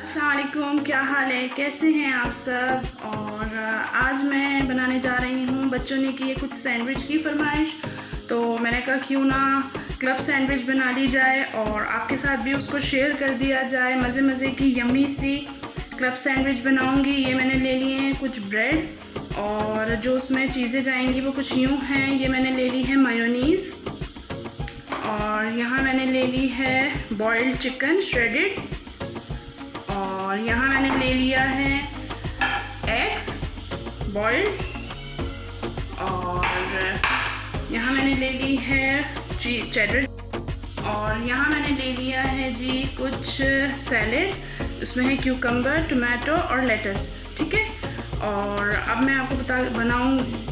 अस्सलाम वालेकुम, क्या हाल है, कैसे हैं आप सब। और आज मैं बनाने जा रही हूँ, बच्चों ने की है कुछ सैंडविच की फरमाइश, तो मैंने कहा क्यों ना क्लब सैंडविच बना ली जाए और आपके साथ भी उसको शेयर कर दिया जाए। मज़े मज़े की यम्मी सी क्लब सैंडविच बनाऊँगी। ये मैंने ले लिए हैं कुछ ब्रेड और जो उसमें चीज़ें जाएंगी वो कुछ यूँ हैं। ये मैंने ले ली है मायोनीज़ और यहाँ मैंने ले ली है बॉइल्ड चिकन श्रेडेड और यहाँ मैंने ले लिया है एग्स बॉइल्ड और यहाँ मैंने ले ली है चेडर और यहाँ मैंने ले लिया है जी कुछ सैलेड। उसमें है क्यूकम्बर, टमाटो और लेटस। ठीक है, और अब मैं आपको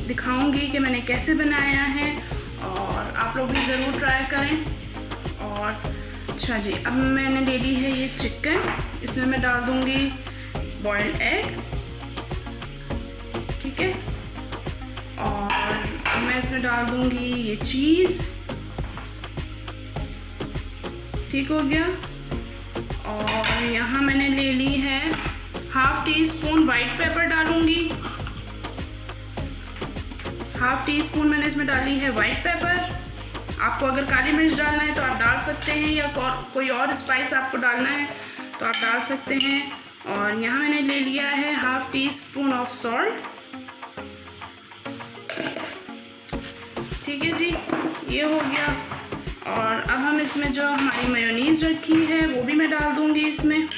दिखाऊंगी कि मैंने कैसे बनाया है और आप लोग भी ज़रूर ट्राई करें। और अच्छा जी, अब मैंने ले ली है ये चिकन, इसमें मैं डाल दूंगी बॉइल्ड एग। ठीक है, और अब मैं इसमें डाल दूंगी ये चीज़। ठीक हो गया। और यहाँ मैंने ले ली है half tea spoon white paper डालूंगी। हाफ़ टी स्पून मैंने इसमें डाली है वाइट पेपर। आपको अगर काली मिर्च डालना है तो आप डाल सकते हैं या कोई और स्पाइस आपको डालना है तो आप डाल सकते हैं। और यहाँ मैंने ले लिया है half tea spoon of salt. ठीक है जी, ये हो गया। और अब हम इसमें जो हमारी मेयोनीज़ रखी है वो भी मैं डाल दूँगी इसमें।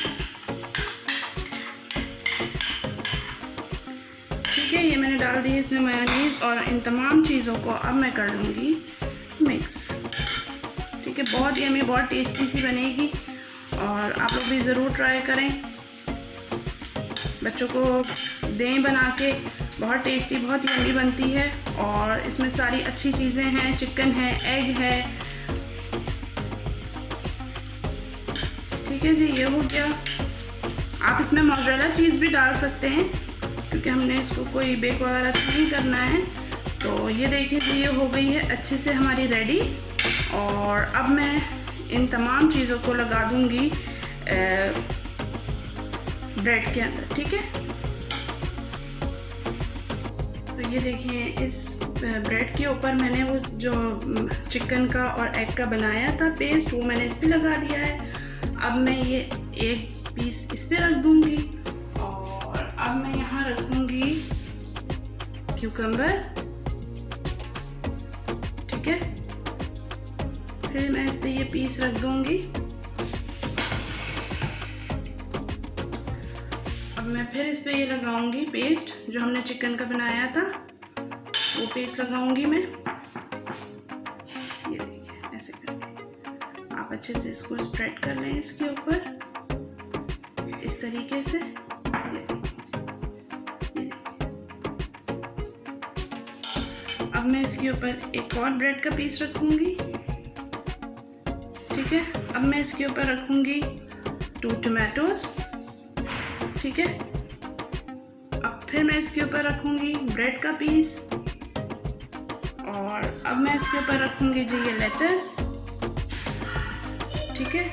ठीक है, ये मैंने डाल दी है इसमें मेयोनीज़ और इन तमाम चीज़ों को अब मैं कर लूँगी मिक्स। ठीक है, बहुत यम्मी, बहुत टेस्टी सी बनेगी और आप लोग भी ज़रूर ट्राई करें। बच्चों को दें बना के, बहुत टेस्टी, बहुत यम्मी बनती है और इसमें सारी अच्छी चीज़ें हैं, चिकन है, एग है। ठीक है जी, ये हो गया। आप इसमें मोज़रेला चीज़ भी डाल सकते हैं क्योंकि हमने इसको कोई बेक वगैरह नहीं करना है। तो ये देखिए जी, ये हो गई है अच्छे से हमारी रेडी। और अब मैं इन तमाम चीज़ों को लगा दूंगी ब्रेड के अंदर। ठीक है, तो ये देखिए इस ब्रेड के ऊपर मैंने वो जो चिकन का और एग का बनाया था पेस्ट, वो मैंने इस पर लगा दिया है। अब मैं ये एक पीस इस पर रख दूंगी और अब मैं यहाँ रखूंगी क्यूकम्बर। ठीक है, फिर मैं इस पे ये पीस रख दूंगी। अब मैं फिर इस पे ये लगाऊंगी पेस्ट जो हमने चिकन का बनाया था, वो पेस्ट लगाऊंगी मैं। ये देखिए ऐसे करके आप अच्छे से इसको स्प्रेड कर लें इसके ऊपर इस तरीके से। ये देखिए, अब मैं इसके ऊपर एक और ब्रेड का पीस रखूंगी। ठीक है, अब मैं इसके ऊपर रखूंगी 2 टमाटोज। ठीक है, अब फिर मैं इसके ऊपर रखूंगी ब्रेड का पीस और अब मैं इसके ऊपर रखूंगी जी ये लेटस। ठीक है,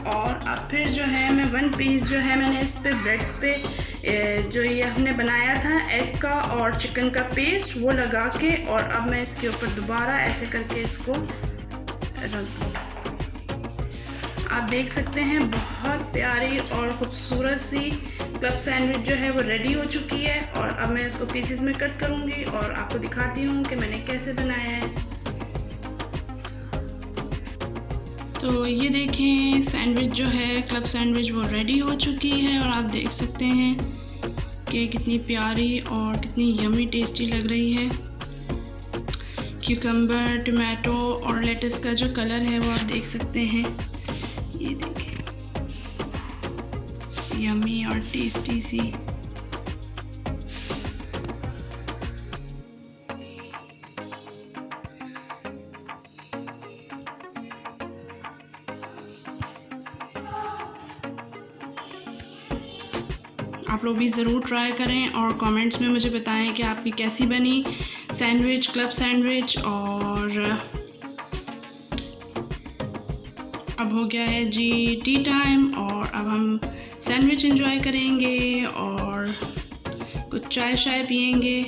और अब फिर जो है मैं 1 पीस जो है मैंने इस पे ब्रेड पे जो ये हमने बनाया था एग का और चिकन का पेस्ट वो लगा के, और अब मैं इसके ऊपर दोबारा ऐसे करके इसको रख दूँ। आप देख सकते हैं बहुत प्यारी और खूबसूरत सी क्लब सैंडविच जो है वो रेडी हो चुकी है। और अब मैं इसको पीसेस में कट करूँगी और आपको दिखाती हूँ कि मैंने कैसे बनाया है। तो ये देखें सैंडविच जो है क्लब सैंडविच वो रेडी हो चुकी है और आप देख सकते हैं कि कितनी प्यारी और कितनी यम्मी टेस्टी लग रही है। क्यूकम्बर, टमाटो और लेटस का जो कलर है वो आप देख सकते हैं। ये देखिए यम्मी और टेस्टी सी। आप लोग भी ज़रूर ट्राई करें और कमेंट्स में मुझे बताएं कि आपकी कैसी बनी सैंडविच, क्लब सैंडविच। और अब हो गया है जी टी टाइम और अब हम सैंडविच एंजॉय करेंगे और कुछ चाय शाय पियेंगे।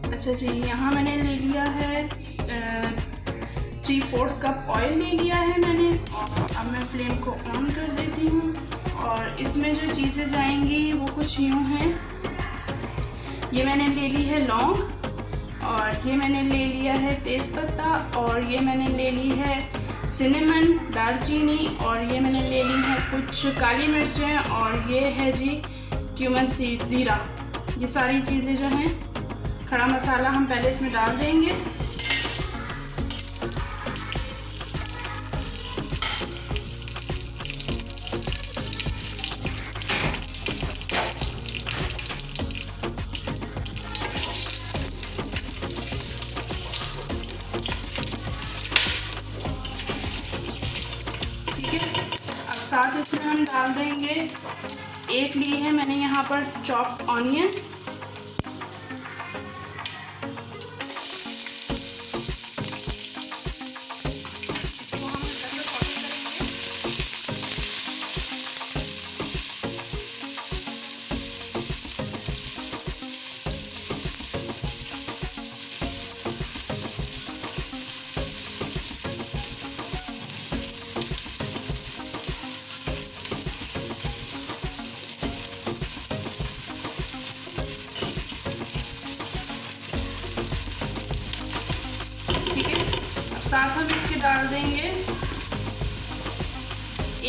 अच्छा जी, यहाँ मैंने ले लिया है 3/4 कप ऑयल ले लिया है मैंने। और अब मैं फ्लेम को ऑन कर देती हूँ और इसमें जो चीज़ें जाएंगी वो कुछ यूँ हैं। ये मैंने ले ली है लौंग और ये मैंने ले लिया है तेज़पत्ता और ये मैंने ले ली है सिनेमन दालचीनी और ये मैंने ले ली है कुछ काली मिर्चें और ये है जी क्यूमन सीड ज़ीरा। ये सारी चीज़ें जो हैं, खड़ा मसाला हम पहले इसमें डाल देंगे। ठीक है, अब साथ इसमें हम डाल देंगे एक ली है मैंने यहाँ पर चॉप्ड ऑनियन। साथ हम इसके डाल देंगे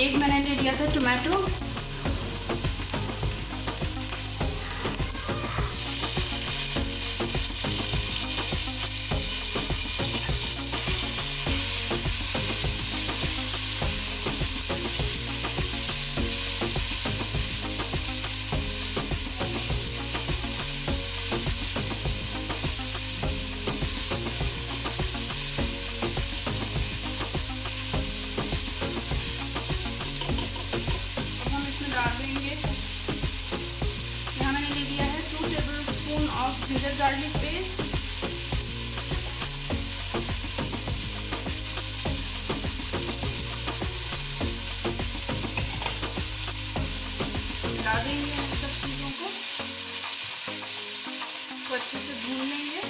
एक मैंने ले लिया था टोमेटो। यहाँ मैंने ले लिया है 2 tablespoon of ginger garlic paste. डाल देंगे इन सब चीज़ों को अच्छे से भून लेंगे।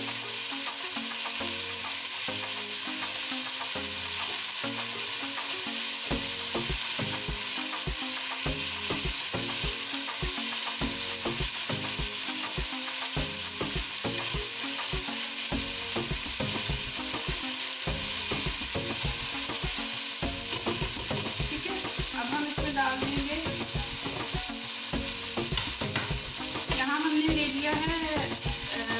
डाल देंगे यहाँ हमने ले लिया है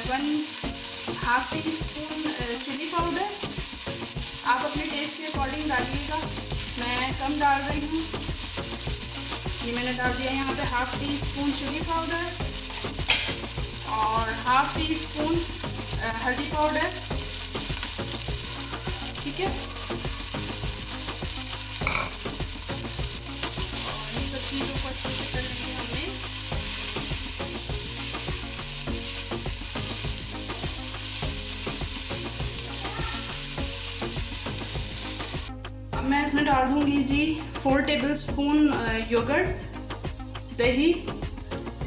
1/2 टीस्पून चिली पाउडर। आप अपने टेस्ट के अकॉर्डिंग डालिएगा, मैं कम डाल रही हूँ। ये मैंने डाल दिया यहाँ पे 1/2 टीस्पून चिली पाउडर और 1/2 टीस्पून हल्दी पाउडर। ठीक है, चीज़ों को अच्छे से कर लेंगे हमने। अब मैं इसमें डाल दूंगी जी 4 टेबलस्पून योगर्ट दही।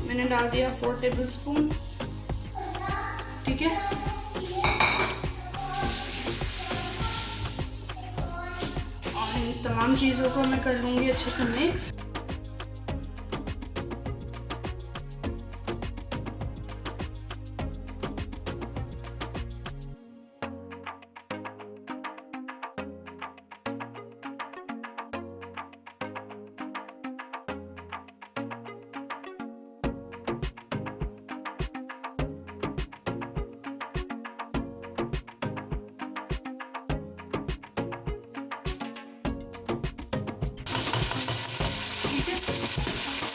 मैंने डाल दिया 4 टेबलस्पून। ठीक है, और इन तमाम चीज़ों को मैं कर लूँगी अच्छे से मिक्स।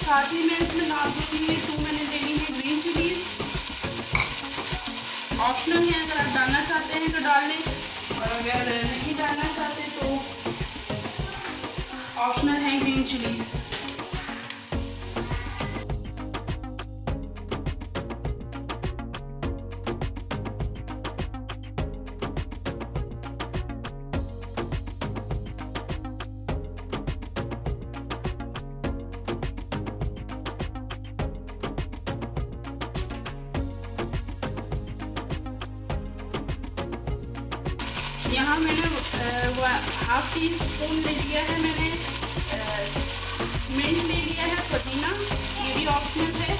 साथ ही मैं इसमें डाल दूँगी 2 मैंने ले ली है ग्रीन चिलीज। ऑप्शनल है, अगर आप डालना चाहते हैं तो डाल लें और अगर नहीं डालना चाहते तो ऑप्शनल है ग्रीन चिलीज। यहाँ मैंने 1/2 टीस्पून ले लिया है मैंने मिंट ले लिया है, पुदीना, ये भी ऑप्शनल है।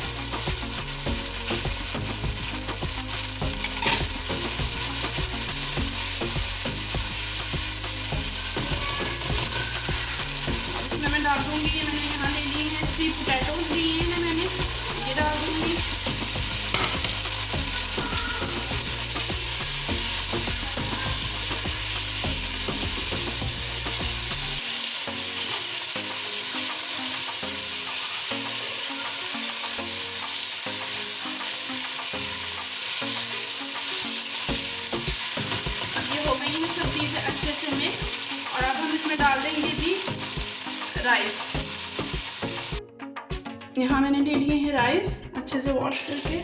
इसमें मैं डाल दूँगी, मैंने यहाँ ले लिए हैं 3 पोटैटोज लिए हैं मैंने, ये डाल दूँगी। सब चीज़ें अच्छे से मिक्स, और अब हम इसमें डाल देंगे जी राइस। यहाँ मैंने ले लिए हैं राइस अच्छे से वॉश करके।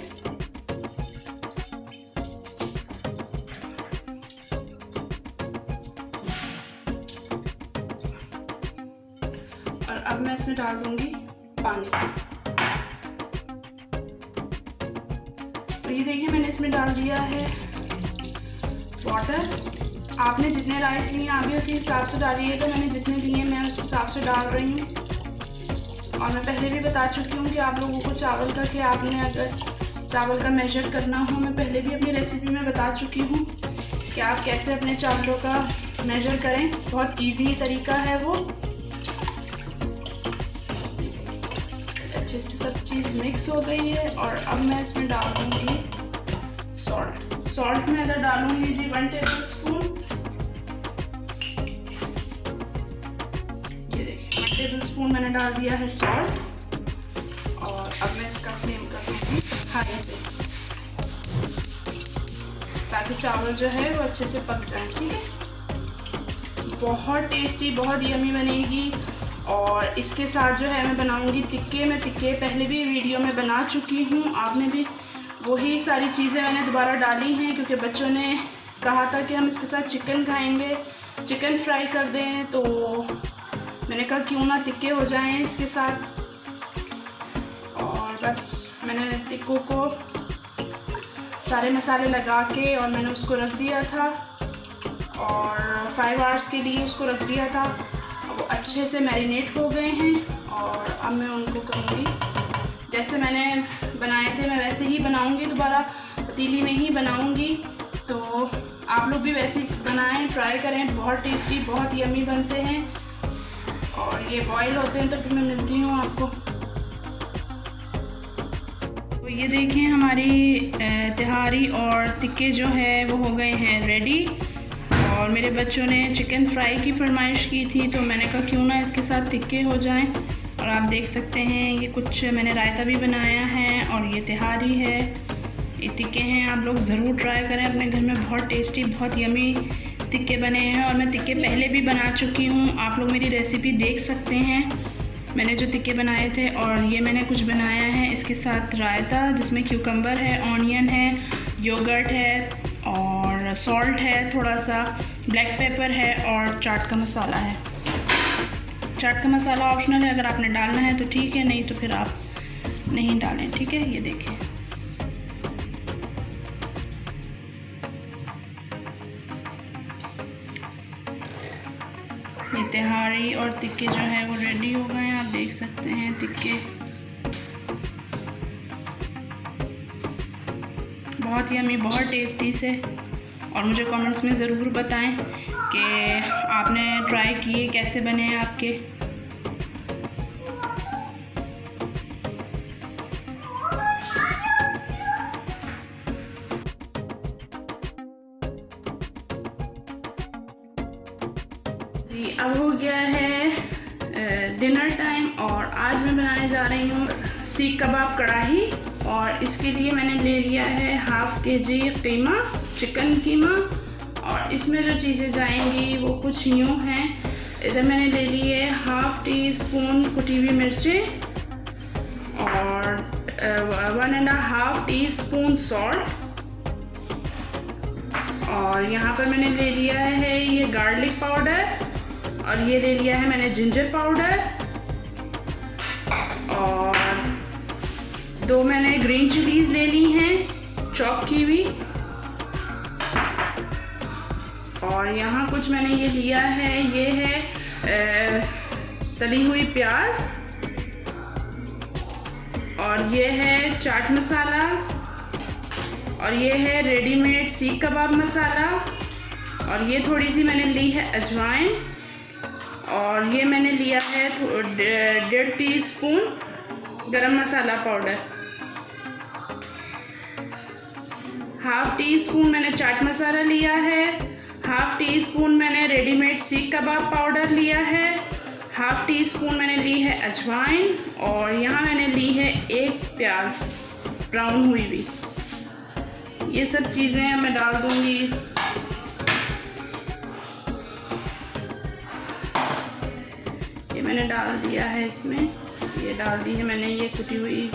और अब मैं इसमें डाल दूंगी पानी। तो ये देखिए मैंने इसमें डाल दिया है वाटर। आपने जितने राइस लिए आप भी उसी हिसाब से डालिएगा, मैंने जितने लिए मैं उस हिसाब से डाल रही हूँ। और मैं पहले भी बता चुकी हूँ कि आप लोगों को चावल का, कि आपने अगर चावल का मेजर करना हो, मैं पहले भी अपनी रेसिपी में बता चुकी हूँ कि आप कैसे अपने चावलों का मेजर करें। बहुत इजी तरीका है वो। अच्छे से सब चीज़ मिक्स हो गई है, और अब मैं इसमें डाल दूँगी सॉल्ट। सॉल्ट में अगर डालूँगी जी 1 टेबल स्पून, ये देखिए 1 टेबल स्पून मैंने डाल दिया है सॉल्ट। और अब मैं इसका फ्लेम कर दूँगी हाई पे, ताकि चावल जो है वो अच्छे से पक जाए। ठीक है, बहुत टेस्टी, बहुत यमी बनेगी। और इसके साथ जो है मैं बनाऊँगी टिक्के। मैं टिक्के पहले भी वीडियो में बना चुकी हूँ, आपने भी वही सारी चीज़ें मैंने दोबारा डाली हैं, क्योंकि बच्चों ने कहा था कि हम इसके साथ चिकन खाएंगे, चिकन फ्राई कर दें, तो मैंने कहा क्यों ना टिक्के हो जाएं इसके साथ। और बस मैंने टिक्कों को सारे मसाले लगा के और मैंने उसको रख दिया था, और 5 आवर्स के लिए उसको रख दिया था। वो अच्छे से मैरिनेट हो गए हैं, और अब मैं उनको करूँगी जैसे मैंने बनाए थे, मैं वैसे ही बनाऊंगी, दोबारा पतीली में ही बनाऊंगी। तो आप लोग भी वैसे ही बनाएं, ट्राई करें, बहुत टेस्टी, बहुत यमी बनते हैं। और ये बॉईल होते हैं, तो फिर मैं मिलती हूँ आपको। तो ये देखिए हमारी तिहारी और टिक्के जो है वो हो गए हैं रेडी। और मेरे बच्चों ने चिकन फ्राई की फरमाइश की थी, तो मैंने कहा क्यों ना इसके साथ टिक्के हो जाएं। और आप देख सकते हैं ये कुछ मैंने रायता भी बनाया है, और ये तिहारी है, ये टिक्के हैं। आप लोग ज़रूर ट्राई करें अपने घर में, बहुत टेस्टी, बहुत यमी टिक्के बने हैं। और मैं टिक्के पहले भी बना चुकी हूँ, आप लोग मेरी रेसिपी देख सकते हैं, मैंने जो टिक्के बनाए थे। और ये मैंने कुछ बनाया है इसके साथ रायता, जिसमें क्यूकम्बर है, ऑनियन है, योगर्ट है, और सॉल्ट है, थोड़ा सा ब्लैक पेपर है, और चाट का मसाला है। चाट का मसाला ऑप्शनल है, अगर आपने डालना है तो ठीक है, नहीं तो फिर आप नहीं डालें। ठीक है, ये देखें ये तिहारी और टिक्के जो है वो रेडी हो गए हैं। आप देख सकते हैं टिक्के बहुत यमी, बहुत टेस्टी से। और मुझे कमेंट्स में ज़रूर बताएं कि आपने ट्राई किए, कैसे बने हैं आपके। जी अब हो गया है डिनर टाइम, और आज मैं बनाने जा रही हूँ सीख कबाब कढ़ाई। और इसके लिए मैंने ले लिया है 1/2 kg कीमा, चिकन कीमा। और इसमें जो चीज़ें जाएंगी वो कुछ यूँ हैं। इधर मैंने ले लिए 1/2 टीस्पून कुटी हुई मिर्चें, और 1.5 टीस्पून सॉल्ट। और यहाँ पर मैंने ले लिया है ये गार्लिक पाउडर, और ये ले लिया है मैंने जिंजर पाउडर, और 2 मैंने ग्रीन चिलीज़ ले ली हैं चॉप की हुई, और यहाँ कुछ मैंने ये लिया है, ये है तली हुई प्याज, और ये है चाट मसाला, और ये है रेडीमेड सीख कबाब मसाला, और ये थोड़ी सी मैंने ली है अजवाइन, और ये मैंने लिया है 1.5 टीस्पून गरम मसाला पाउडर, 1/2 टीस्पून मैंने चाट मसाला लिया है, 1/2 टीस्पून मैंने रेडीमेड सीख कबाब पाउडर लिया है, 1/2 टीस्पून मैंने ली है अजवाइन, और यहाँ मैंने ली है एक प्याज ब्राउन हुई हुई। ये सब चीज़ें मैं डाल दूँगी ये मैंने डाल दिया है इसमें, ये डाल दी है मैंने ये कुटी हुई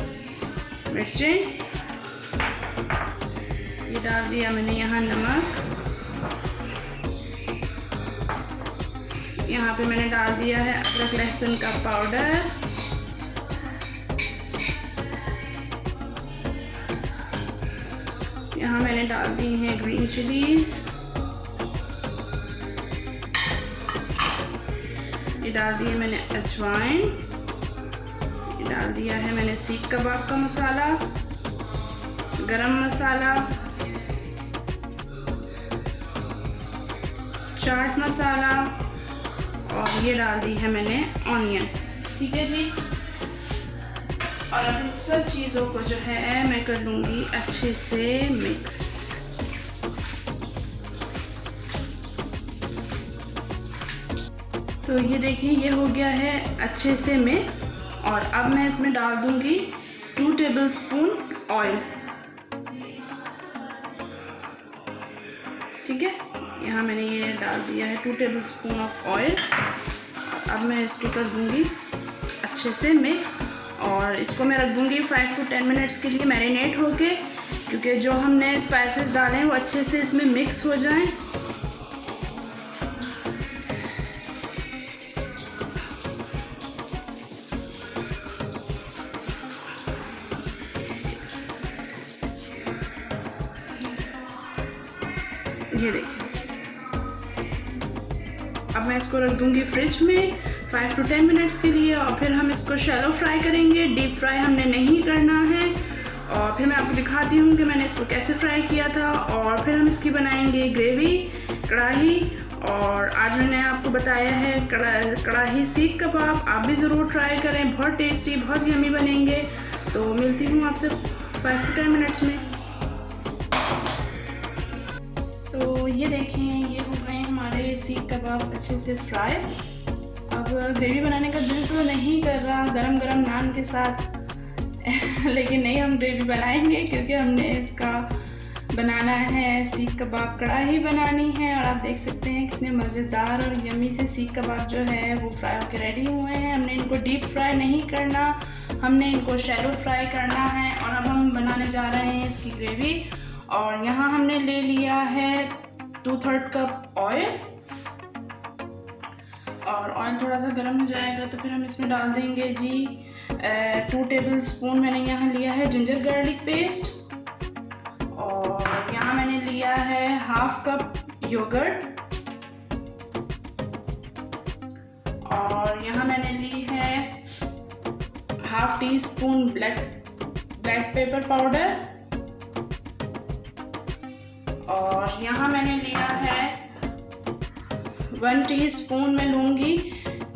मिर्चें, ये डाल दिया मैंने यहाँ नमक, यहाँ पे मैंने डाल दिया है अदरक लहसुन का पाउडर, यहाँ मैंने डाल दी हैं ग्रीन चिलीज, ये डाल दिया मैंने अजवाइन, ये डाल दिया है मैंने सीख कबाब का मसाला, गरम मसाला, चाट मसाला, और ये डाल दी है मैंने ऑनियन। ठीक है जी। और अब इन सब चीज़ों को जो है मैं कर लूँगी अच्छे से मिक्स। तो ये देखिए ये हो गया है अच्छे से मिक्स, और अब मैं इसमें डाल दूँगी 2 टेबलस्पून ऑयल। ठीक है, यहाँ मैंने ये डाल दिया है 2 टेबलस्पून ऑफ ऑयल। अब मैं इसको कर दूँगी अच्छे से मिक्स, और इसको मैं रख दूँगी 5 to 10 मिनट्स के लिए मैरिनेट होके, क्योंकि जो हमने स्पाइसेस डाले हैं वो अच्छे से इसमें मिक्स हो जाएं। ये देखिए, अब मैं इसको रख दूँगी फ्रिज में 5 to 10 मिनट्स के लिए, और फिर हम इसको शैलो फ्राई करेंगे। डीप फ्राई हमने नहीं करना है। और फिर मैं आपको दिखाती हूँ कि मैंने इसको कैसे फ्राई किया था, और फिर हम इसकी बनाएंगे ग्रेवी कढ़ाई। और आज मैंने आपको बताया है कढ़ाई सीख कबाब, आप भी ज़रूर ट्राई करें, बहुत टेस्टी, बहुत यमी बनेंगे। तो मिलती हूँ आपसे 5 to 10 मिनट्स में। तो ये देखें, ये हो गए हमारे सीख कबाब अच्छे से फ्राई। अब ग्रेवी बनाने का दिल तो नहीं कर रहा गरम गरम नान के साथ लेकिन नहीं, हम ग्रेवी बनाएंगे क्योंकि हमने इसका बनाना है सीख कबाब कढ़ाई बनानी है। और आप देख सकते हैं कितने मज़ेदार और यम्मी से सीख कबाब जो है वो फ्राई होकर रेडी हुए हैं। हमने इनको डीप फ्राई नहीं करना, हमने इनको शैलो फ्राई करना है। और अब हम बनाने जा रहे हैं इसकी ग्रेवी। और यहाँ हमने ले लिया है 2/3 कप ऑयल, और ऑयल थोड़ा सा गर्म हो जाएगा तो फिर हम इसमें डाल देंगे जी 2 टेबलस्पून मैंने यहाँ लिया है जिंजर गार्लिक पेस्ट, और यहाँ मैंने लिया है 1/2 कप योगर्ट, और यहाँ मैंने ली है 1/2 टीस्पून ब्लैक पेपर पाउडर, और यहाँ मैंने लिया है 1 टीस्पून मैं लूँगी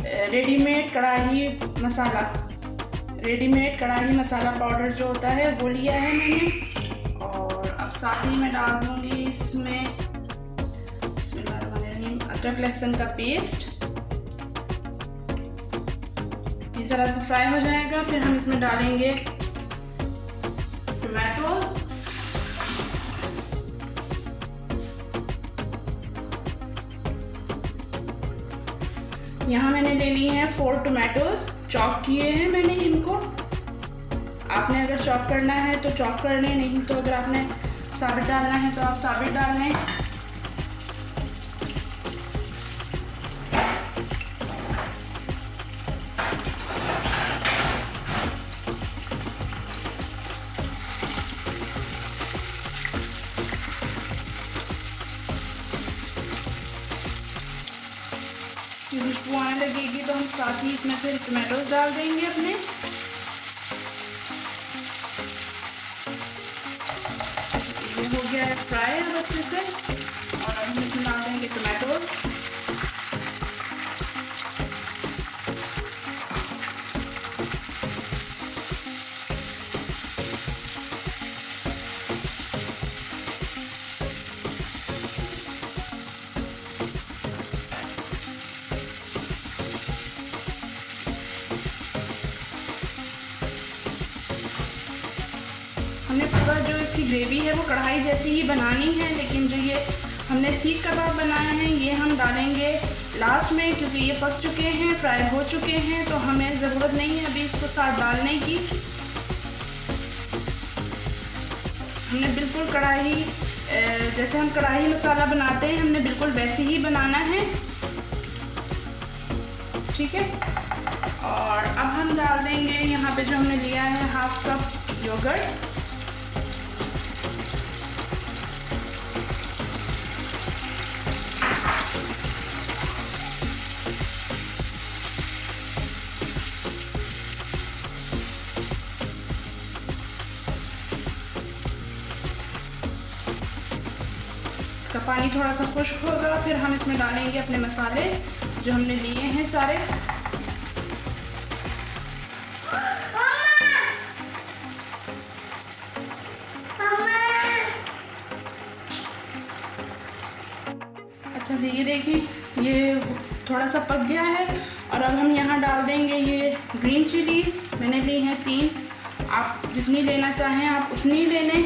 रेडीमेड कढ़ाई मसाला पाउडर जो होता है वो लिया है मैंने। और अब साथ ही मैं डाल दूँगी इसमें अदरक लहसुन का पेस्ट। ये ज़रा सा फ्राई हो जाएगा, फिर हम इसमें डालेंगे टमाटोज, यहाँ मैंने ले लिए हैं 4 टमाटोज, चॉप किए हैं मैंने इनको। आपने अगर चॉप करना है तो चॉप कर लें, नहीं तो अगर आपने साबित डालना है तो आप साबित डाल लें। खुशबू आने लगेगी तो हम साथ ही इसमें फिर टमाटोज डाल देंगे अपने। ये हो गया है फ्राई अब अच्छे से, और अब हम इसमें डाल देंगे टमाटोज। हमने पूरा जो इसकी ग्रेवी है वो कढ़ाई जैसी ही बनानी है, लेकिन जो ये हमने सीख कबाब बनाए हैं ये हम डालेंगे लास्ट में, क्योंकि ये पक चुके हैं, फ्राई हो चुके हैं, तो हमें ज़रूरत नहीं है अभी इसको साथ डालने की। हमने बिल्कुल कढ़ाई जैसे हम कढ़ाई मसाला बनाते हैं हमने बिल्कुल वैसे ही बनाना है, ठीक है। और अब हम डाल देंगे यहाँ पे जो हमने लिया है 1/2 कप योगर्ट। इसका पानी थोड़ा सा खुश्क होगा, फिर हम इसमें डालेंगे अपने मसाले जो हमने लिए हैं सारे। अच्छा जी, ये देखिए ये थोड़ा सा पक गया है, और अब हम यहाँ डाल देंगे ये ग्रीन चिलीज़। मैंने ली हैं 3, आप जितनी लेना चाहें आप उतनी ले लें।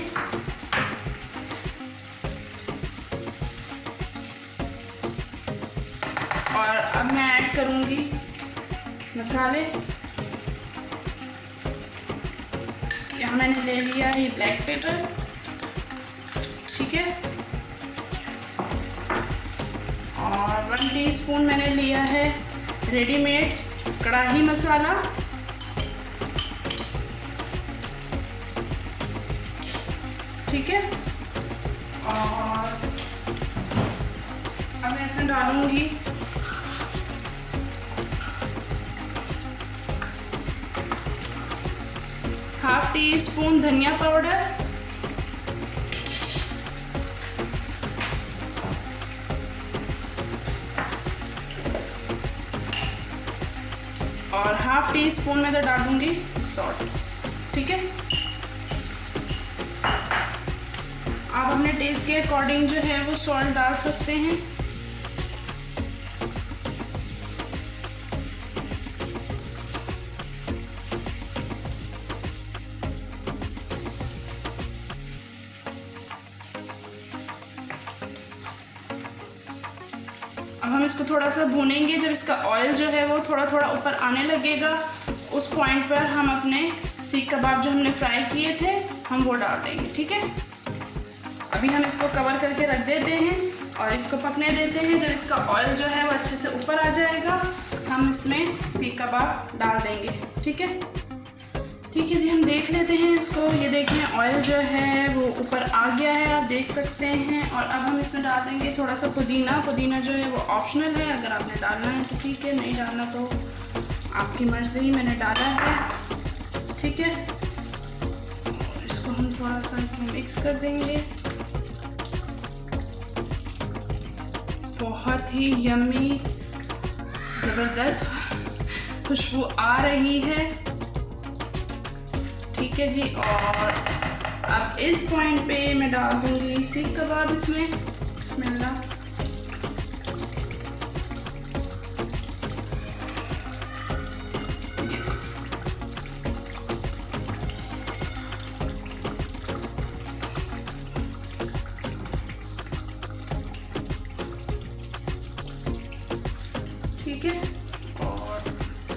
और अब मैं ऐड करूँगी मसाले। यहाँ मैंने ले लिया है ब्लैक पेपर, ठीक है, और 1 टीस्पून मैंने लिया है रेडीमेड कढ़ाई मसाला, ठीक है। और अब मैं इसमें डालूँगी ½ टीस्पून धनिया पाउडर, और ½ टीस्पून में तो डालूंगी सॉल्ट, ठीक है। आप अपने टेस्ट के अकॉर्डिंग जो है वो सॉल्ट डाल सकते हैं। अब हम इसको थोड़ा सा भूनेंगे। जब इसका ऑयल जो है वो थोड़ा थोड़ा ऊपर आने लगेगा, उस पॉइंट पर हम अपने सीख कबाब जो हमने फ्राई किए थे हम वो डाल देंगे, ठीक है। अभी हम इसको कवर करके रख देते हैं और इसको पकने देते हैं। जब इसका ऑयल जो है वो अच्छे से ऊपर आ जाएगा हम इसमें सीख कबाब डाल देंगे, ठीक है। ठीक है जी, हम देख लेते हैं इसको। ये देखें ऑयल जो है वो ऊपर आ गया है, आप देख सकते हैं। और अब हम इसमें डाल देंगे थोड़ा सा पुदीना। पुदीना जो है वो ऑप्शनल है, अगर आपने डालना है तो ठीक है, नहीं डालना तो आपकी मर्ज़ी। मैंने डाला है, ठीक है। और इसको हम थोड़ा सा इसमें मिक्स कर देंगे। बहुत ही यम्मी ज़बरदस्त खुशबू आ रही है, ठीक है जी। और अब इस पॉइंट पे मैं डाल दूँगी सीख कबाब इसमें। बिस्मिल्लाह। ठीक है, और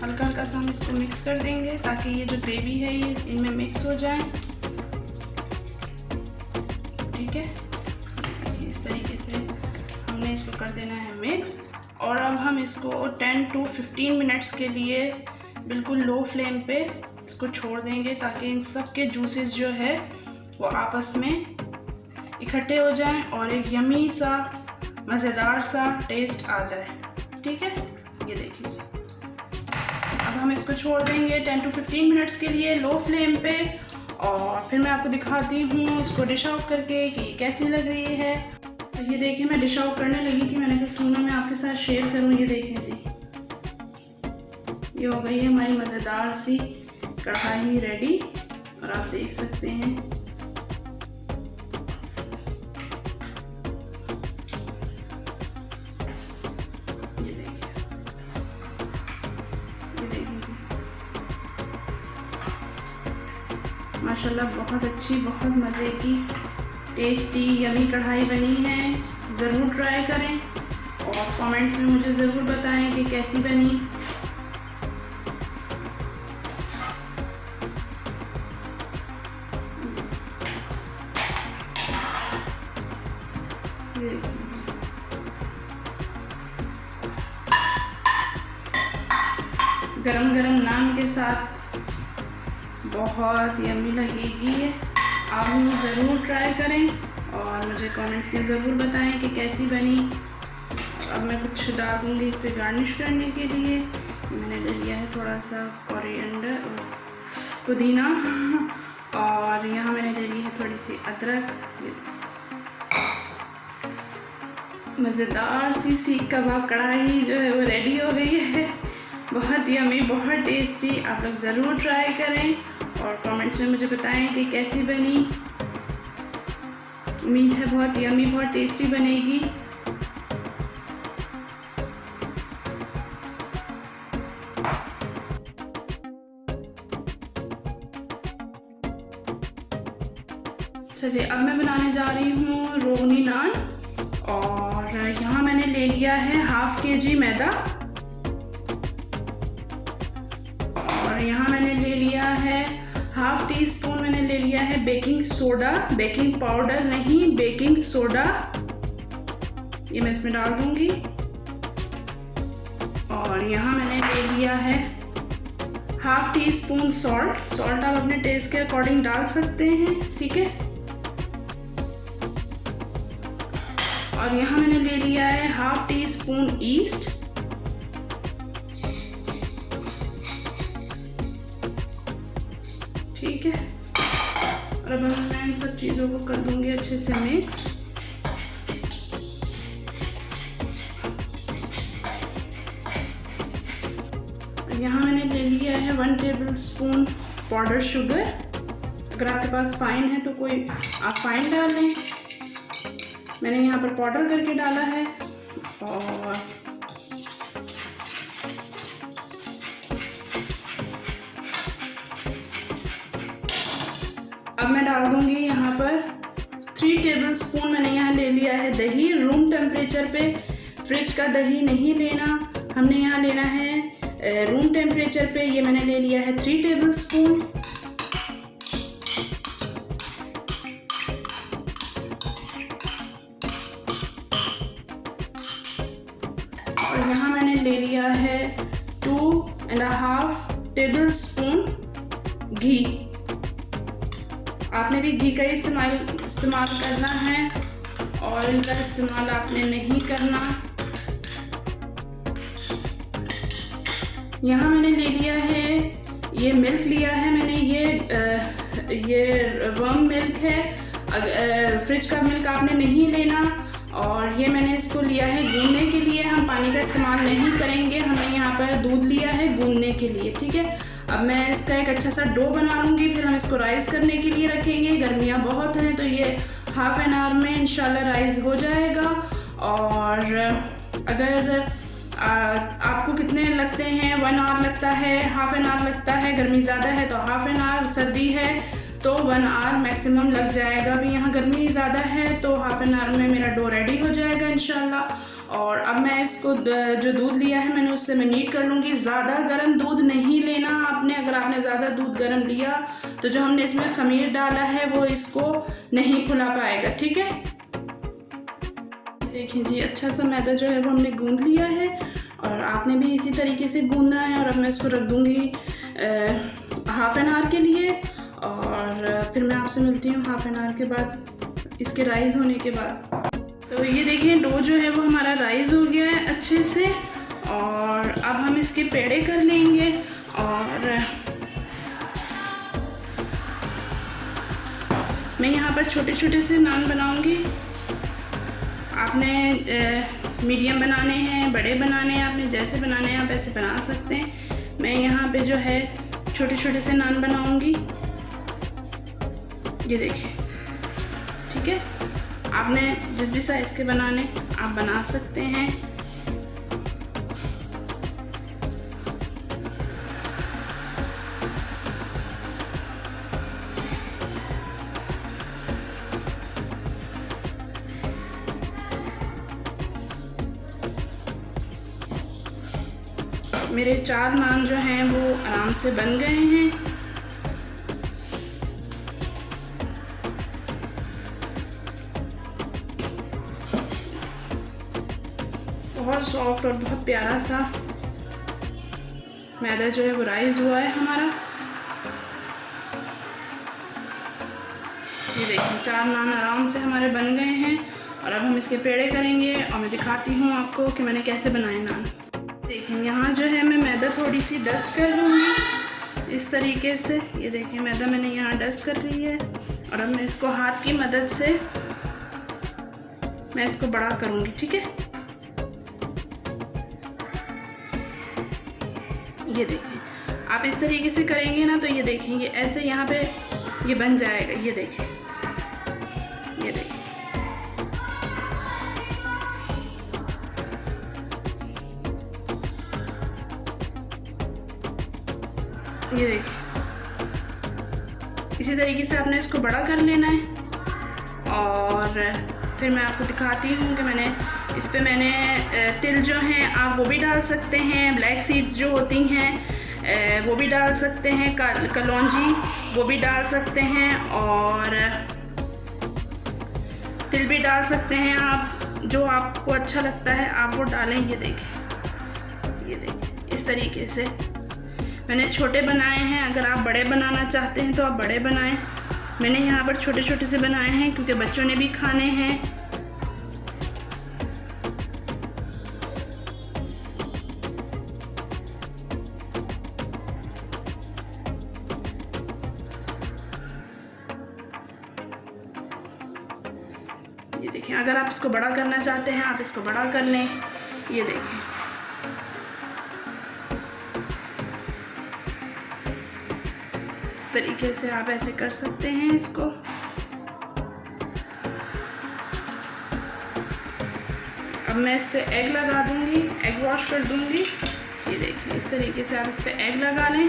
हल्का हल्का सा हम इसको मिक्स कर देंगे ताकि ये जो ग्रेवी है ये इनमें मिक्स हो जाए, ठीक है। इस तरीके से हमने इसको कर देना है मिक्स। और अब हम इसको 10 to 15 मिनट्स के लिए बिल्कुल लो फ्लेम पे इसको छोड़ देंगे ताकि इन सब के जूसेस जो है वो आपस में इकट्ठे हो जाएं और एक यमी सा मज़ेदार सा टेस्ट आ जाए, ठीक है। ये देखिए जी। अब हम इसको छोड़ देंगे 10 to 15 मिनट्स के लिए लो फ्लेम पे, और फिर मैं आपको दिखाती हूँ इसको डिश आउट करके कि कैसी लग रही है। तो ये देखिए मैं डिश आउट करने लगी थी, मैंने कहा क्यों ना मैं आपके साथ शेयर करूँ। ये देखें जी, ये हो गई है हमारी मज़ेदार सी कढ़ाई रेडी, और आप देख सकते हैं माशाल्लाह बहुत अच्छी, बहुत मज़े की टेस्टी यमी कढ़ाई बनी है। ज़रूर ट्राई करें और कमेंट्स में मुझे ज़रूर बताएं कि कैसी बनी। गरम गरम नान के साथ बहुत यम्मी लगेगी। आप भी ज़रूर ट्राई करें और मुझे कमेंट्स में ज़रूर बताएं कि कैसी बनी। अब मैं कुछ डाल दूँगी इस पर गार्निश करने के लिए। मैंने ले लिया है थोड़ा सा कोरिएंडर, पुदीना, और यहाँ मैंने ले ली है थोड़ी सी अदरक। मज़ेदार सी सीख कबाब कढ़ाई जो है वो रेडी हो गई है। बहुत यम्मी, बहुत टेस्टी। आप लोग ज़रूर ट्राई करें और कमेंट्स में मुझे बताएं कि कैसी बनी। उम्मीद है बहुत यम्मी, बहुत टेस्टी बनेगी। अच्छा जी, अब मैं बनाने जा रही हूँ रोगनी नान, और यहाँ मैंने ले लिया है हाफ kg मैदा, और यहाँ मैंने ले लिया है हाफ टी स्पून मैंने ले लिया है बेकिंग सोडा, बेकिंग पाउडर नहीं, बेकिंग सोडा। ये मैं इसमें डाल दूंगी। और यहाँ मैंने ले लिया है half tea spoon salt. Salt आप अपने टेस्ट के अकॉर्डिंग डाल सकते हैं, ठीक है। और यहाँ मैंने ले लिया है हाफ टी स्पून ईस्ट, ठीक है। और अब मैं इन सब चीज़ों को कर दूंगी अच्छे से मिक्स। यहाँ मैंने ले लिया है 1 टेबल स्पून पाउडर शुगर। अगर आपके पास फाइन है तो कोई आप फाइन डाल लें। मैंने यहाँ पर पाउडर करके डाला है। और अब मैं डाल दूंगी यहाँ पर 3 टेबल स्पून मैंने यहाँ ले लिया है दही। रूम टेम्परेचर पे, फ्रिज का दही नहीं लेना, हमने यहाँ लेना है रूम टेम्परेचर पे। ये मैंने ले लिया है 3 टेबल स्पून। और यहाँ मैंने ले लिया है 2.5 टेबल स्पून घी। आपने भी घी का इस्तेमाल करना है, ऑयल का इस्तेमाल आपने नहीं करना। यहाँ मैंने ले लिया है, ये मिल्क लिया है मैंने, ये वर्म मिल्क है। फ्रिज का मिल्क आपने नहीं लेना। और ये मैंने इसको लिया है गूंदने के लिए, हम पानी का इस्तेमाल नहीं करेंगे। हमने यहाँ पर दूध लिया है गूंदने के लिए, ठीक है। अब मैं इसका एक अच्छा सा डो बना लूँगी, फिर हम इसको राइस करने के लिए रखेंगे। गर्मियाँ बहुत हैं तो ये हाफ एन आवर में इंशाल्लाह राइस हो जाएगा। और अगर आपको कितने लगते हैं, 1 आवर लगता है, हाफ एन आवर लगता है, गर्मी ज़्यादा है तो हाफ एन आवर, सर्दी है तो 1 आवर मैक्सिमम लग जाएगा। अभी यहाँ गर्मी ज़्यादा है तो हाफ एन आवर में मेरा डो रेडी हो जाएगा इंशाल्लाह। और अब मैं इसको जो दूध लिया है मैंने उससे मैं नीट कर लूँगी। ज़्यादा गर्म दूध नहीं लेना आपने। अगर आपने ज़्यादा दूध गर्म लिया तो जो हमने इसमें ख़मीर डाला है वो इसको नहीं फुला पाएगा, ठीक है। देखिए जी, अच्छा सा मैदा जो है वो हमने गूंद लिया है और आपने भी इसी तरीके से गूंदना है। और अब मैं इसको रख दूँगी हाफ एन आवर के लिए, और फिर मैं आपसे मिलती हूँ हाफ एन आवर के बाद, इसके राइज़ होने के बाद। तो ये देखिए डो जो है वो हमारा राइज़ हो गया है अच्छे से। और अब हम इसके पेड़े कर लेंगे। और मैं यहाँ पर छोटे छोटे से नान बनाऊँगी। आपने मीडियम बनाने हैं, बड़े बनाने हैं, आपने जैसे बनाने हैं आप ऐसे बना सकते हैं। मैं यहाँ पे जो है छोटे छोटे से नान बनाऊँगी, ये देखिए, ठीक है। आपने जिस भी साइज़ के बनाने आप बना सकते हैं। मेरे 4 नान जो हैं वो आराम से बन गए हैं। बहुत सॉफ्ट और बहुत प्यारा सा मैदा जो है वो राइज हुआ है हमारा। ये देखिए 4 नान आराम से हमारे बन गए हैं। और अब हम इसके पेड़े करेंगे और मैं दिखाती हूँ आपको कि मैंने कैसे बनाए नान। देखिए यहाँ जो है मैं मैदा थोड़ी सी डस्ट कर लूँगी इस तरीके से। ये देखिए मैदा मैंने यहाँ डस्ट कर ली है। और अब मैं इसको हाथ की मदद से मैं इसको बड़ा करूँगी, ठीक है। ये देखिए आप इस तरीके से करेंगे ना तो ये देखें ये ऐसे यहाँ पे ये बन जाएगा। ये देखिए, ये देखिए, ये देखिए इसी तरीके से आपने इसको बड़ा कर लेना है। और फिर मैं आपको दिखाती हूँ कि मैंने इस पे मैंने तिल जो हैं आप वो भी डाल सकते हैं, ब्लैक सीड्स जो होती हैं वो भी डाल सकते हैं, कलौंजी वो भी डाल सकते हैं, और तिल भी डाल सकते हैं। आप जो आपको अच्छा लगता है आप वो डालें। ये देखिए, ये देखिए इस तरीके से मैंने छोटे बनाए हैं। अगर आप बड़े बनाना चाहते हैं तो आप बड़े बनाएं। मैंने यहाँ पर छोटे छोटे से बनाए हैं क्योंकि बच्चों ने भी खाने हैं। ये देखिए अगर आप इसको बड़ा करना चाहते हैं आप इसको बड़ा कर लें। ये देखिए इस तरीके से आप ऐसे कर सकते हैं इसको। अब मैं इस पे एग लगा दूंगी, एग वॉश कर दूंगी। ये देखिए इस तरीके से आप इस पे एग लगा लें।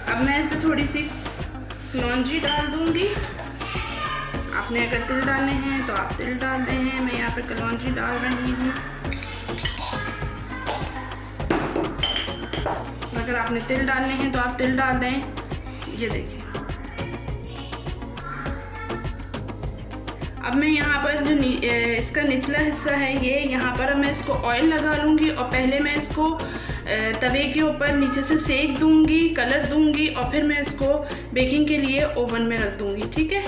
अब मैं इस पे थोड़ी सी कलौंजी डाल दूंगी। आपने अगर तिल डालने हैं तो आप तिल डाल दें। मैं यहाँ पे कलौंजी डाल रही हूँ। अगर आपने तिल डालने हैं तो आप तिल डाल दें। ये देखिए अब मैं यहाँ पर जो इसका निचला हिस्सा है ये यहाँ पर मैं इसको ऑयल लगा लूँगी और पहले मैं इसको तवे के ऊपर नीचे से सेक दूंगी, कलर दूंगी और फिर मैं इसको बेकिंग के लिए ओवन में रख दूंगी। ठीक है,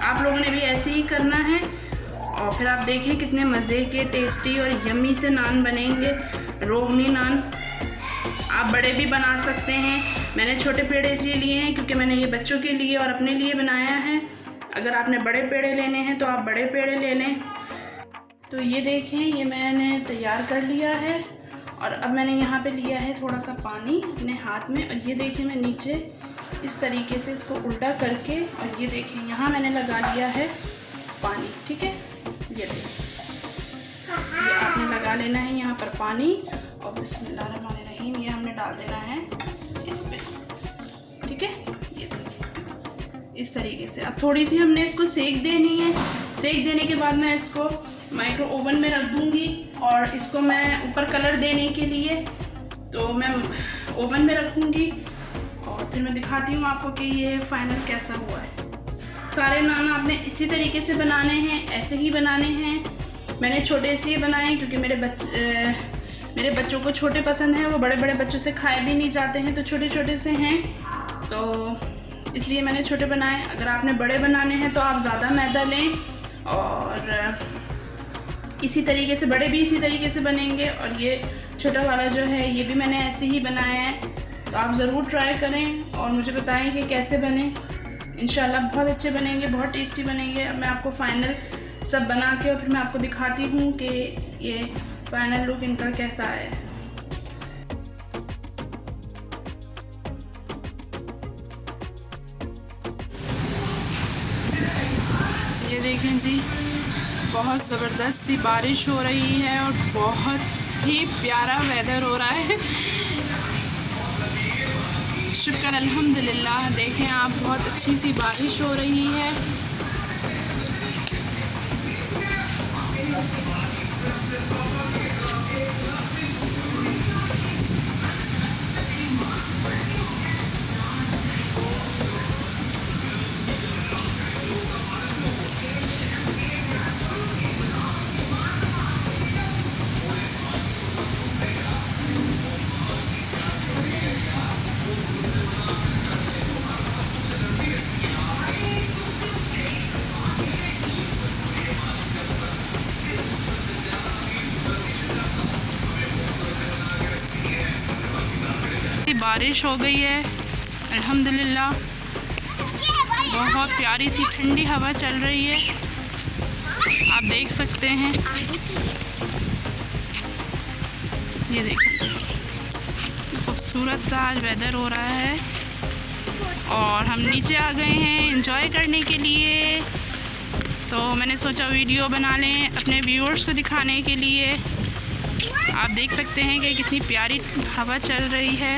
आप लोगों ने भी ऐसे ही करना है। और फिर आप देखें कितने मज़े के टेस्टी और यम्मी से नान बनेंगे, रोगनी नान। आप बड़े भी बना सकते हैं। मैंने छोटे पेड़े इसलिए लिए हैं क्योंकि मैंने ये बच्चों के लिए और अपने लिए बनाया है। अगर आपने बड़े पेड़े लेने हैं तो आप बड़े पेड़े ले लें। तो ये देखें ये मैंने तैयार कर लिया है और अब मैंने यहाँ पे लिया है थोड़ा सा पानी अपने हाथ में और ये देखें मैं नीचे इस तरीके से इसको उल्टा करके और ये देखें यहाँ मैंने लगा लिया है पानी। ठीक है, ये देखें ये आपने लगा लेना है यहाँ पर पानी और बिस्मिल्लाहिर्रहमानिर्रहीम ये हमने डाल देना है इस पर। ठीक है, ये देखें इस तरीके से। अब थोड़ी सी हमने इसको सेक देनी है। सेक देने के बाद मैं इसको माइक्रो ओवन में रख दूंगी और इसको मैं ऊपर कलर देने के लिए तो मैं ओवन में रखूंगी और फिर मैं दिखाती हूँ आपको कि ये फाइनल कैसा हुआ है। सारे नान आपने इसी तरीके से बनाने हैं, ऐसे ही बनाने हैं। मैंने छोटे इसलिए बनाए क्योंकि मेरे बच्चों को छोटे पसंद हैं, वो बड़े बड़े बच्चों से खाए भी नहीं जाते हैं, तो छोटे छोटे से हैं, तो इसलिए मैंने छोटे बनाए। अगर आपने बड़े बनाने हैं तो आप ज़्यादा मैदा लें, और इसी तरीके से बड़े भी इसी तरीके से बनेंगे। और ये छोटा वाला जो है ये भी मैंने ऐसे ही बनाया है, तो आप ज़रूर ट्राई करें और मुझे बताएं कि कैसे बने। इंशाल्लाह बहुत अच्छे बनेंगे, बहुत टेस्टी बनेंगे। अब मैं आपको फ़ाइनल सब बना के और फिर मैं आपको दिखाती हूँ कि ये फाइनल लुक इनका कैसा है। ये देखें जी, बहुत ज़बरदस्त सी बारिश हो रही है और बहुत ही प्यारा वेदर हो रहा है। शुक्र अल्हम्दुलिल्लाह। देखें आप, बहुत अच्छी सी बारिश हो रही है। बारिश हो गई है अल्हम्दुलिल्लाह। बहुत प्यारी सी ठंडी हवा चल रही है, आप देख सकते हैं। ये देखिए, खूबसूरत सा आज वेदर हो रहा है और हम नीचे आ गए हैं एंजॉय करने के लिए। तो मैंने सोचा वीडियो बना लें अपने व्यूअर्स को दिखाने के लिए। आप देख सकते हैं कि कितनी प्यारी हवा चल रही है।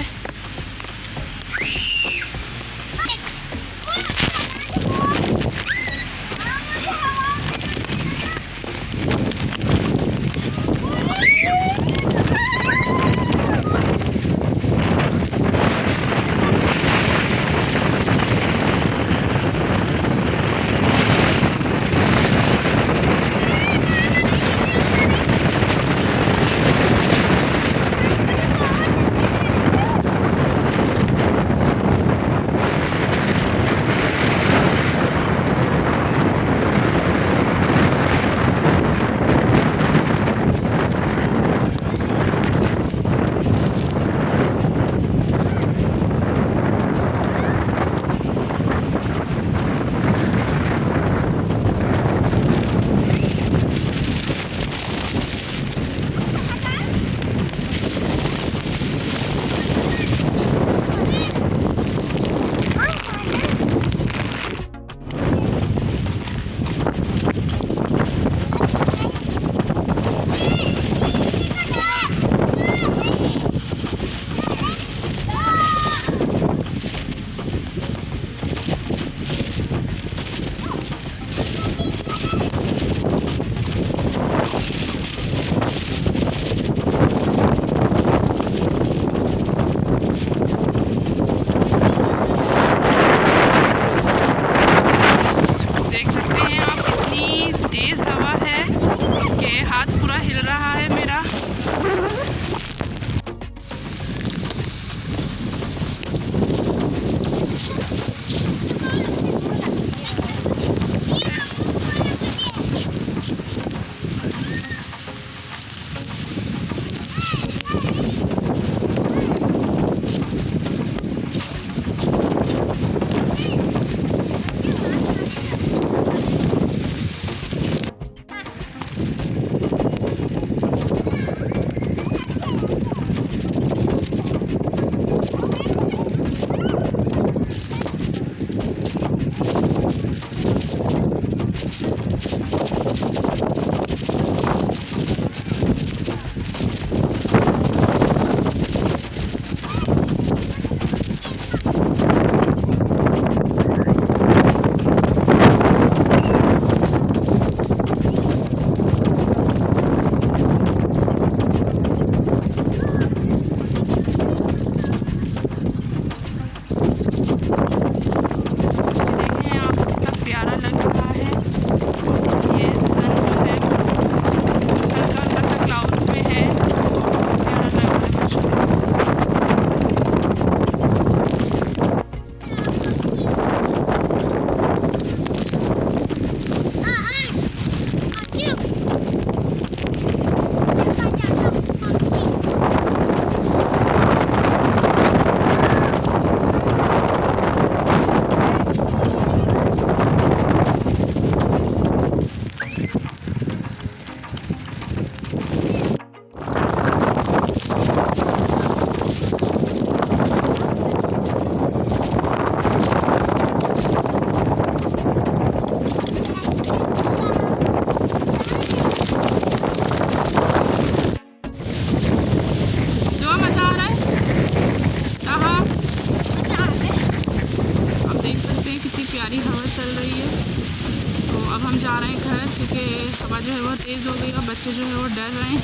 क्योंकि हवा जो है वो तेज़ हो गई और बच्चे जो है वो डर रहे हैं।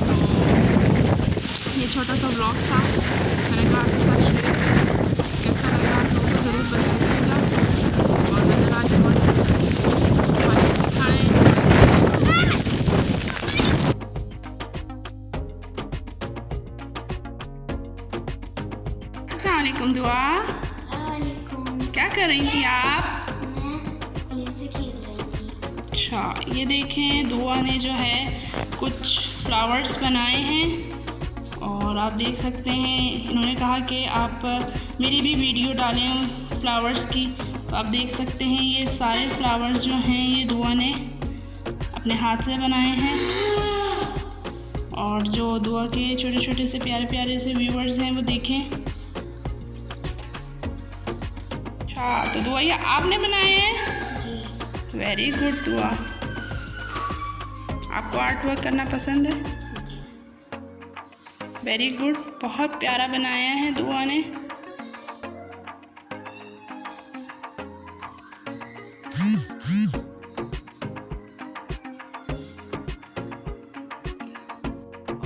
तो ये छोटा सा व्लॉग था, मैंने कहा आपके साथ शेयर करें। कैसा लगा आप लोगों को ज़रूर बताइएगा। और नज़र आज बहुत खाएँ। अस्सलाम वालेकुम दुआ। क्या कर रही थी आप? मैं से खेल रही थी। अच्छा, ये देखें दुआ ने जो है कुछ फ्लावर्स बनाए हैं और आप देख सकते हैं इन्होंने कहा कि आप मेरी भी वीडियो डालें फ्लावर्स की। तो आप देख सकते हैं ये सारे फ्लावर्स जो हैं ये दुआ ने अपने हाथ से बनाए हैं। और जो दुआ के छोटे छोटे से प्यारे प्यारे से व्यूअर्स हैं वो देखें। अच्छा, तो दुआ ये आपने बनाए हैं? जी। वेरी गुड दुआ। आपको आर्ट वर्क करना पसंद है? वेरी गुड, बहुत प्यारा बनाया है दुआ ने।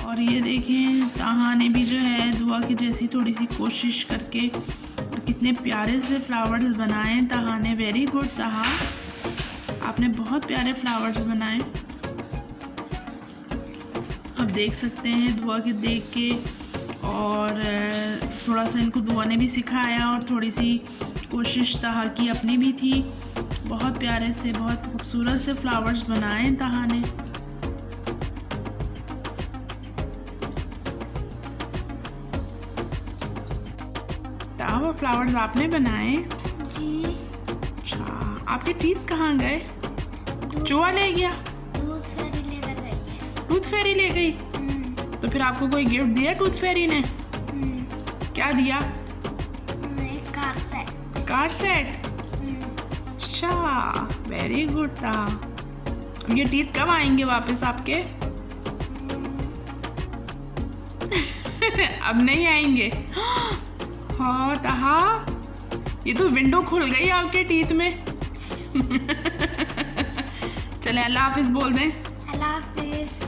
और ये देखें ताहा ने भी जो है दुआ की जैसी थोड़ी सी कोशिश करके और कितने प्यारे से फ्लावर्स बनाए ताहा ने। वेरी गुड ताहा, आपने बहुत प्यारे फ्लावर्स बनाए। आप देख सकते हैं दुआ के देख के, और थोड़ा सा इनको दुआ ने भी सिखाया और थोड़ी सी कोशिश ताहा की अपनी भी थी। बहुत प्यारे से बहुत खूबसूरत से फ्लावर्स बनाए ताहा ने। ताहा वो फ्लावर्स आपने बनाए? जी। अच्छा, आपके टीथ कहाँ गए? चूहा ले गया? टूथ फेरी लेकर गई है। टूथ फेरी ले गई? तो फिर आपको कोई गिफ्ट दिया टूथ फेरी ने? क्या दिया? एक कार सेट। Car set? अच्छा, वेरी गुड था। अब ये टीथ कब आएंगे वापस आपके? अब नहीं आएंगे। हाँ ताहा, ये तो विंडो खुल गई आपके टीथ में। चले अल्लाह हाफिज बोल दें। अल्लाह हाफिज।